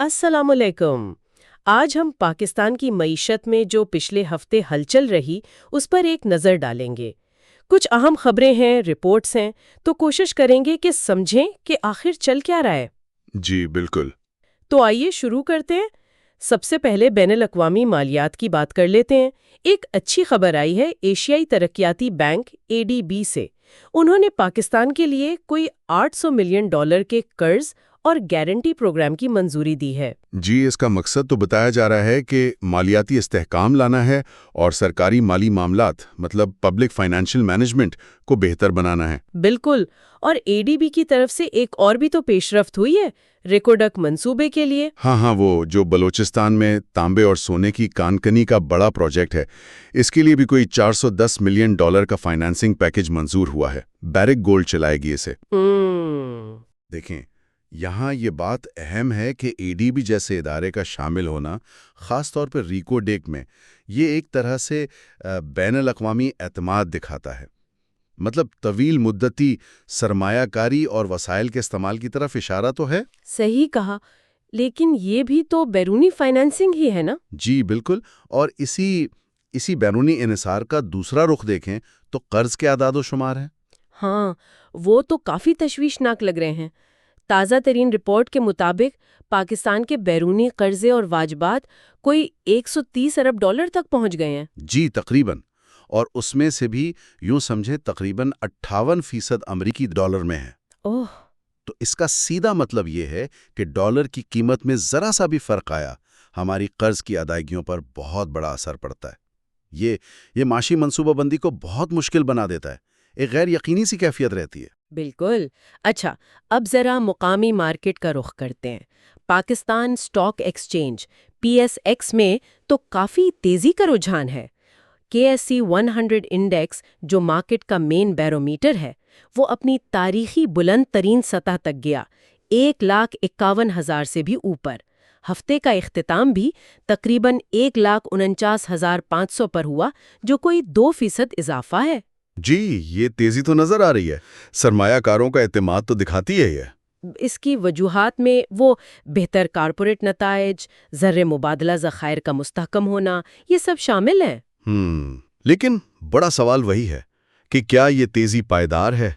السلام علیکم۔ آج ہم پاکستان کی معیشت میں جو پچھلے ہفتے ہلچل رہی اس پر ایک نظر ڈالیں گے۔ کچھ اہم خبریں ہیں، رپورٹس ہیں، تو کوشش کریں گے کہ سمجھیں کہ آخر چل کیا رہا ہے۔ جی بالکل۔ تو آئیے شروع کرتے ہیں۔ سب سے پہلے بین الاقوامی مالیات کی بات کر لیتے ہیں۔ ایک اچھی خبر آئی ہے ایشیائی ترقیاتی بینک ADB سے۔ انہوں نے پاکستان کے لیے کوئی $800 ملین کے قرض اور گارنٹی پروگرام کی منظوری دی ہے۔ جی اس کا مقصد تو بتایا جا رہا ہے کہ مالیاتی استحکام لانا ہے اور سرکاری مالی معاملات مطلب پبلک فائنینشیل مینجمنٹ کو بہتر بنانا ہے۔ بالکل، اور ADB کی طرف سے ایک اور بھی تو پیش رفت ہوئی ہے ریکوڈک منصوبے کے لیے۔ ہاں وہ جو بلوچستان میں تانبے اور سونے کی کان کنی کا بڑا پروجیکٹ ہے، اس کے لیے بھی کوئی $410 ملین کا فائنانسنگ پیکج منظور ہوا ہے۔ بیرک گولڈ چلائے گی اسے۔ دیکھیں یہاں یہ بات اہم ہے کہ ADB جیسے ادارے کا شامل ہونا، خاص طور پر ریکو ڈیک میں، یہ ایک طرح سے بین الاقوامی اعتماد دکھاتا ہے۔ مطلب طویل مدتی سرمایہ کاری اور وسائل کے استعمال کی طرف اشارہ تو ہے۔ صحیح کہا، لیکن یہ بھی تو بیرونی فائنانسنگ ہی ہے نا؟ جی بالکل، اور اسی بیرونی انحصار کا دوسرا رخ دیکھیں تو قرض کے اعداد و شمار ہیں۔ ہاں، وہ تو کافی تشویشناک لگ رہے ہیں۔ تازہ ترین رپورٹ کے مطابق پاکستان کے بیرونی قرضے اور واجبات کوئی $130 ارب تک پہنچ گئے ہیں۔ جی تقریباً، اور اس میں سے بھی یوں سمجھیں تقریباً 58% امریکی ڈالر میں ہے۔ اوہ! تو اس کا سیدھا مطلب یہ ہے کہ ڈالر کی قیمت میں ذرا سا بھی فرق آیا، ہماری قرض کی ادائیگیوں پر بہت بڑا اثر پڑتا ہے۔ یہ معاشی منصوبہ بندی کو بہت مشکل بنا دیتا ہے، ایک غیر یقینی سی کیفیت رہتی ہے۔ بالکل۔ اچھا، اب ذرا مقامی مارکیٹ کا رخ کرتے ہیں۔ پاکستان اسٹاک ایکسچینج PSX میں تو کافی تیزی کا رجحان ہے۔ KSE 100 انڈیکس جو مارکیٹ کا مین بیرومیٹر ہے، وہ اپنی تاریخی بلند ترین سطح تک گیا، 1,51,000 سے بھی اوپر۔ ہفتے کا اختتام بھی تقریباً 1,49,500 پر ہوا، جو کوئی 2% اضافہ ہے۔ جی یہ تیزی تو نظر آ رہی ہے، سرمایہ کاروں کا اعتماد تو دکھاتی ہے یہ۔ اس کی وجوہات میں وہ بہتر کارپوریٹ نتائج، زر مبادلہ ذخائر کا مستحکم ہونا، یہ سب شامل ہیں۔ لیکن بڑا سوال وہی ہے کہ کیا یہ تیزی پائیدار ہے؟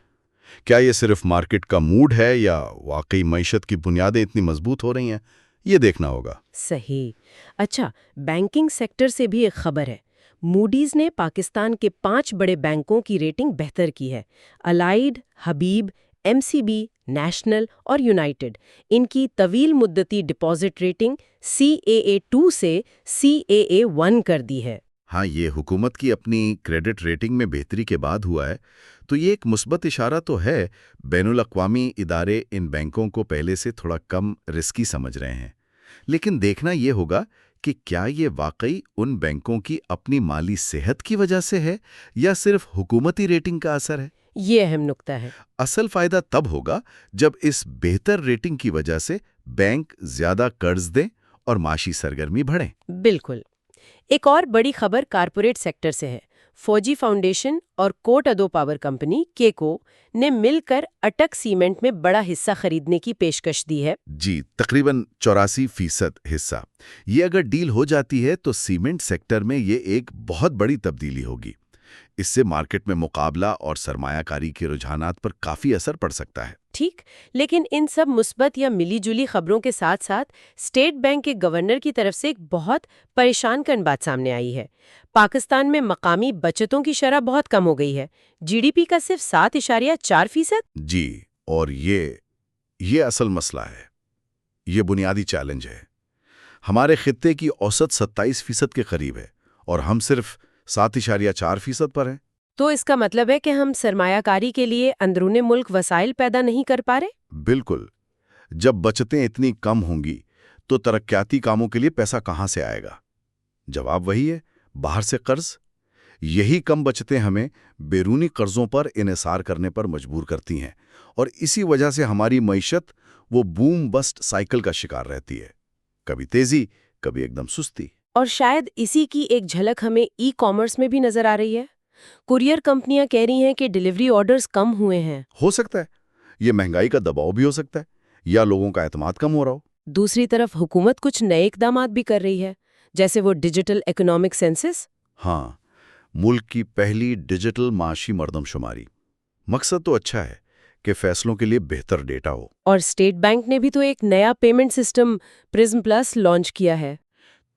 کیا یہ صرف مارکیٹ کا موڈ ہے یا واقعی معیشت کی بنیادیں اتنی مضبوط ہو رہی ہیں؟ یہ دیکھنا ہوگا۔ صحیح۔ اچھا، بینکنگ سیکٹر سے بھی ایک خبر ہے۔ موڈیز نے پاکستان کے 5 بڑے بینکوں کی ریٹنگ بہتر کی ہے۔ الائیڈ، حبیب، MCB، نیشنل اور یونائٹڈ۔ ان کی طویل مدتی ڈپازٹ ریٹنگ CAA2 سے CAA1 کر دی ہے۔ ہاں یہ حکومت کی اپنی کریڈٹ ریٹنگ میں بہتری کے بعد ہوا ہے، تو یہ ایک مثبت اشارہ تو ہے۔ بین الاقوامی ادارے ان بینکوں کو پہلے سے تھوڑا کم رسکی سمجھ رہے ہیں، لیکن دیکھنا یہ ہوگا کہ کیا یہ واقعی ان بینکوں کی اپنی مالی صحت کی وجہ سے ہے یا صرف حکومتی ریٹنگ کا اثر ہے۔ یہ اہم نکتہ ہے۔ اصل فائدہ تب ہوگا جب اس بہتر ریٹنگ کی وجہ سے بینک زیادہ قرض دیں اور معاشی سرگرمی بڑھیں۔ بالکل۔ ایک اور بڑی خبر کارپوریٹ سیکٹر سے ہے۔ فوجی فاؤنڈیشن اور کوٹ ادو پاور کمپنی کیکو نے مل کر اٹک سیمنٹ میں بڑا حصہ خریدنے کی پیشکش دی ہے۔ جی تقریباً 84% حصہ۔ یہ اگر ڈیل ہو جاتی ہے تو سیمنٹ سیکٹر میں یہ ایک بہت بڑی تبدیلی ہوگی۔ اس سے مارکیٹ میں مقابلہ اور سرمایہ کاری کے رجحانات پر کافی اثر پڑ سکتا ہے۔ ٹھیک، لیکن ان سب مثبت یا ملی جلی خبروں کے ساتھ ساتھ اسٹیٹ بینک کے گورنر کی طرف سے ایک بہت پریشان کن بات سامنے آئی ہے۔ پاکستان میں مقامی بچتوں کی شرح بہت کم ہو گئی ہے، GDP کا صرف 7.4%۔ جی، اور یہ اصل مسئلہ ہے، یہ بنیادی چیلنج ہے۔ ہمارے خطے کی اوسط 27% کے قریب ہے اور ہم صرف 7.4% پر ہیں۔ تو اس کا مطلب ہے کہ ہم سرمایہ کاری کے لیے اندرون ملک وسائل پیدا نہیں کر پا رہے؟ بالکل، جب بچتیں اتنی کم ہوں گی تو ترقیاتی کاموں کے لیے پیسہ کہاں سے آئے گا؟ جواب وہی ہے، باہر سے قرض۔ یہی کم بچتیں ہمیں بیرونی قرضوں پر انحصار کرنے پر مجبور کرتی ہیں، اور اسی وجہ سے ہماری معیشت وہ بوم بسٹ سائیکل کا شکار رہتی ہے، کبھی تیزی، کبھی ایک دم سستی۔ اور شاید اسی کی ایک جھلک ہمیں ای کامرس میں بھی نظر آ رہی ہے۔ کورئر کمپنیاں کہہ رہی ہیں کہ ڈیلیوری آرڈرز کم ہوئے ہیں۔ ہو سکتا ہے یہ مہنگائی کا دباؤ بھی ہو سکتا ہے، یا لوگوں کا اعتماد کم ہو رہا ہو۔ دوسری طرف حکومت کچھ نئے اقدامات بھی کر رہی ہے، جیسے وہ ڈیجیٹل اکنامک سینسس۔ ہاں، ملک کی پہلی ڈیجیٹل معاشی مردم شماری۔ مقصد تو اچھا ہے کہ فیصلوں کے لیے بہتر ڈیٹا ہو۔ اور اسٹیٹ بینک نے بھی تو ایک نیا payment system prism plus launch کیا ہے۔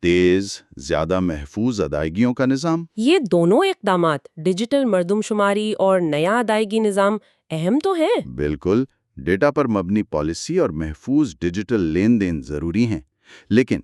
تیز، زیادہ محفوظ ادائیگیوں کا نظام۔ یہ دونوں اقدامات، ڈیجیٹل مردم شماری اور نیا ادائیگی نظام، اہم تو ہیں۔ بالکل، ڈیٹا پر مبنی پالیسی اور محفوظ ڈیجیٹل لین دین ضروری ہیں، لیکن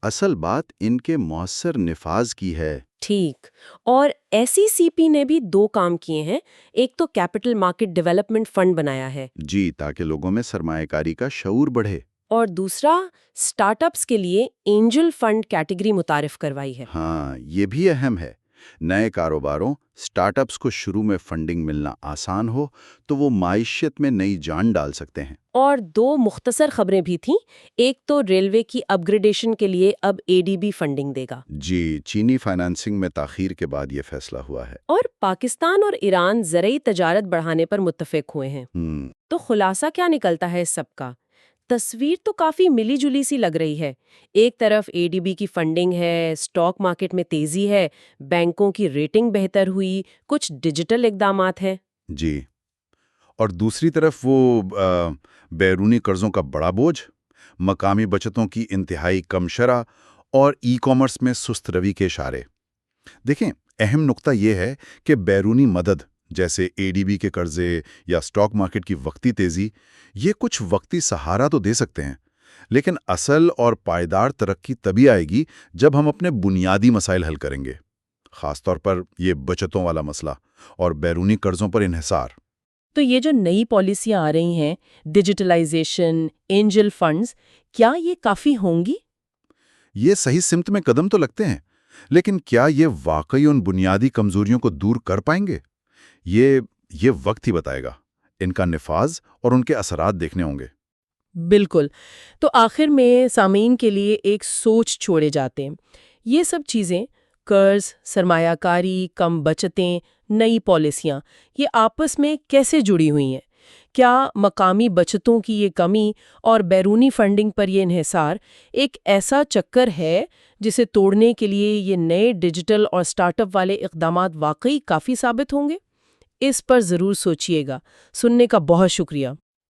اصل بات ان کے مؤثر نفاذ کی ہے۔ ٹھیک، اور SECP نے بھی 2 کام کیے ہیں۔ ایک تو کیپٹل مارکیٹ ڈیولپمنٹ فنڈ بنایا ہے، جی، تاکہ لوگوں میں سرمایہ کاری کا شعور بڑھے۔ اور دوسرا اسٹارٹ اپس کے لیے اینجل فنڈ کیٹیگری متعارف کروائی ہے۔ ہاں، یہ بھی اہم ہے۔ نئے کاروباروں، سٹارٹ اپس کو شروع میں فنڈنگ ملنا آسان ہو تو وہ معیشت میں نئی جان ڈال سکتے ہیں۔ اور 2 مختصر خبریں بھی تھیں۔ ایک تو ریلوے کی اپ گریڈیشن کے لیے اب ADB فنڈنگ دے گا۔ جی، چینی فائنانسنگ میں تاخیر کے بعد یہ فیصلہ ہوا ہے۔ اور پاکستان اور ایران زرعی تجارت بڑھانے پر متفق ہوئے ہیں۔ تو خلاصہ کیا نکلتا ہے اس سب کا؟ تصویر تو کافی ملی جلی سی لگ رہی ہے۔ ایک طرف ADB کی فنڈنگ ہے، اسٹاک مارکیٹ میں تیزی ہے، بینکوں کی ریٹنگ بہتر ہوئی، کچھ ڈیجیٹل اقدامات ہیں۔ جی، اور دوسری طرف وہ بیرونی قرضوں کا بڑا بوجھ، مقامی بچتوں کی انتہائی کم شرح اور ای کامرس میں سست روی کے اشارے۔ دیکھیں، اہم نقطہ یہ ہے کہ بیرونی مدد جیسے ADB کے قرضے یا اسٹاک مارکیٹ کی وقتی تیزی، یہ کچھ وقتی سہارا تو دے سکتے ہیں، لیکن اصل اور پائیدار ترقی تبھی آئے گی جب ہم اپنے بنیادی مسائل حل کریں گے، خاص طور پر یہ بچتوں والا مسئلہ اور بیرونی قرضوں پر انحصار۔ تو یہ جو نئی پالیسیاں آ رہی ہیں، ڈیجیٹلائزیشن، اینجل فنڈز، کیا یہ کافی ہوں گی؟ یہ صحیح سمت میں قدم تو لگتے ہیں، لیکن کیا یہ واقعی ان بنیادی کمزوریوں کو دور کر پائیں گے؟ یہ وقت ہی بتائے گا۔ ان کا نفاذ اور ان کے اثرات دیکھنے ہوں گے۔ بالکل۔ تو آخر میں سامعین کے لیے ایک سوچ چھوڑے جاتے ہیں۔ یہ سب چیزیں، قرض، سرمایہ کاری، کم بچتیں، نئی پالیسیاں، یہ آپس میں کیسے جڑی ہوئی ہیں؟ کیا مقامی بچتوں کی یہ کمی اور بیرونی فنڈنگ پر یہ انحصار ایک ایسا چکر ہے جسے توڑنے کے لیے یہ نئے ڈیجیٹل اور سٹارٹ اپ والے اقدامات واقعی کافی ثابت ہوں گے؟ اس پر ضرور سوچئے گا۔ سننے کا بہت شکریہ۔